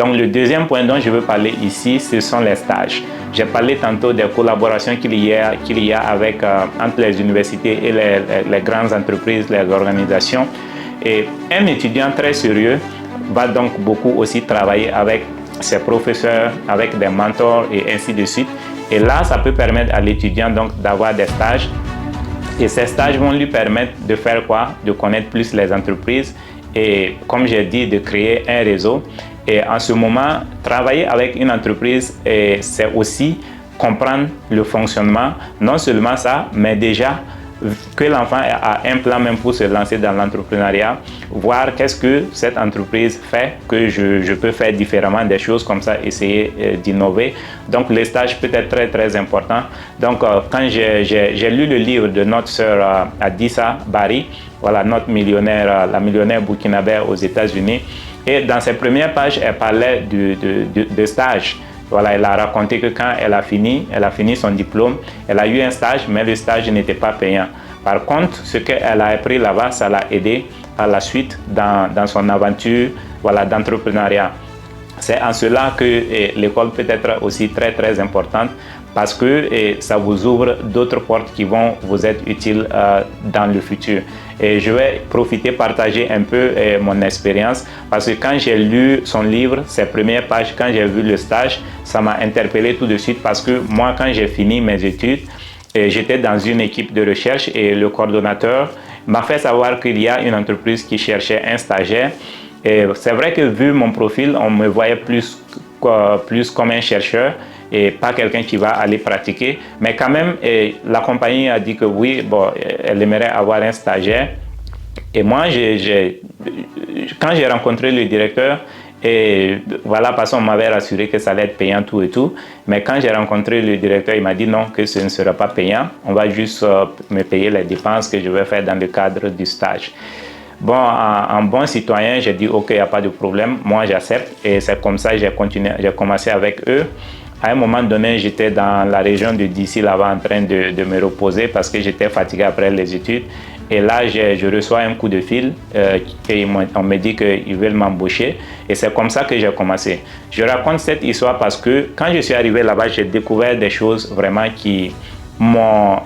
Donc le deuxième point dont je veux parler ici, ce sont les stages. J'ai parlé tantôt des collaborations qu'il y a avec, entre les universités et les grandes entreprises, les organisations. Et un étudiant très sérieux va donc beaucoup aussi travailler avec ses professeurs, avec des mentors et ainsi de suite. Et là, ça peut permettre à l'étudiant donc d'avoir des stages. Et ces stages vont lui permettre de faire quoi? De connaître plus les entreprises et, comme j'ai dit, de créer un réseau. Et en ce moment, travailler avec une entreprise, c'est aussi comprendre le fonctionnement. Non seulement ça, mais déjà que l'enfant a un plan même pour se lancer dans l'entrepreneuriat, voir qu'est-ce que cette entreprise fait, que je peux faire différemment des choses comme ça, essayer d'innover. Donc le stage peut être très très important. Donc quand j'ai lu le livre de notre sœur Adissa Barry, voilà, notre millionnaire, la millionnaire burkinabé aux États-Unis, et dans ses premières pages, elle parlait de stage. Voilà, elle a raconté que quand elle a fini son diplôme, elle a eu un stage, mais le stage n'était pas payant. Par contre, ce qu'elle a appris là-bas, ça l'a aidé par la suite dans son aventure, voilà, d'entrepreneuriat. C'est en cela que l'école peut être aussi très très importante, parce que ça vous ouvre d'autres portes qui vont vous être utiles dans le futur. Et je vais profiter, partager un peu mon expérience, parce que quand j'ai lu son livre, ses premières pages, quand j'ai vu le stage, ça m'a interpellé tout de suite, parce que moi, quand j'ai fini mes études, j'étais dans une équipe de recherche et le coordonnateur m'a fait savoir qu'il y a une entreprise qui cherchait un stagiaire. Et c'est vrai que vu mon profil, on me voyait plus comme un chercheur et pas quelqu'un qui va aller pratiquer. Mais quand même, la compagnie a dit que oui, bon, elle aimerait avoir un stagiaire. Et moi, quand j'ai rencontré le directeur, et voilà, parce qu'on m'avait rassuré que ça allait être payant tout et tout. Mais quand j'ai rencontré le directeur, il m'a dit non, que ce ne sera pas payant. On va juste me payer les dépenses que je vais faire dans le cadre du stage. Bon, en bon citoyen, j'ai dit ok, il n'y a pas de problème, moi j'accepte. Et c'est comme ça que j'ai commencé avec eux. À un moment donné, j'étais dans la région de DC là-bas en train de me reposer parce que j'étais fatigué après les études. Et là, je reçois un coup de fil et on me dit qu'ils veulent m'embaucher. Et c'est comme ça que j'ai commencé. Je raconte cette histoire parce que quand je suis arrivé là-bas, j'ai découvert des choses vraiment qui m'ont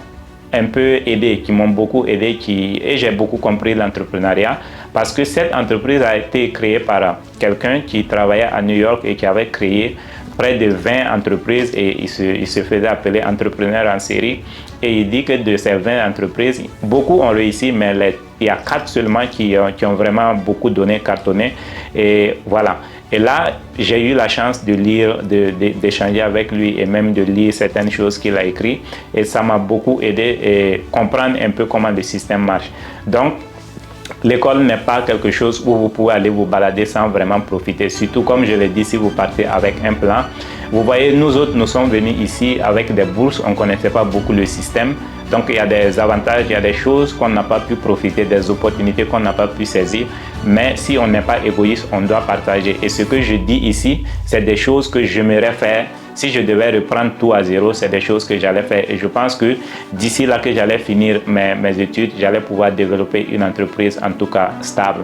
un peu aidé, qui m'ont beaucoup aidé, et j'ai beaucoup compris l'entrepreneuriat parce que cette entreprise a été créée par quelqu'un qui travaillait à New York et qui avait créé près de 20 entreprises et il se faisait appeler entrepreneur en série. Et il dit que de ces 20 entreprises, beaucoup ont réussi, mais il y a 4 seulement qui ont vraiment beaucoup donné, cartonné. Et voilà. Et là, j'ai eu la chance de lire, d'échanger avec lui et même de lire certaines choses qu'il a écrites. Et ça m'a beaucoup aidé à comprendre un peu comment le système marche. Donc, l'école n'est pas quelque chose où vous pouvez aller vous balader sans vraiment profiter. Surtout, comme je l'ai dit, si vous partez avec un plan. Vous voyez, nous autres, nous sommes venus ici avec des bourses. On ne connaissait pas beaucoup le système. Donc, il y a des avantages, il y a des choses qu'on n'a pas pu profiter, des opportunités qu'on n'a pas pu saisir. Mais si on n'est pas égoïste, on doit partager. Et ce que je dis ici, c'est des choses que j'aimerais faire. Si je devais reprendre tout à zéro, c'est des choses que j'allais faire. Et je pense que d'ici là que j'allais finir mes études, j'allais pouvoir développer une entreprise en tout cas stable.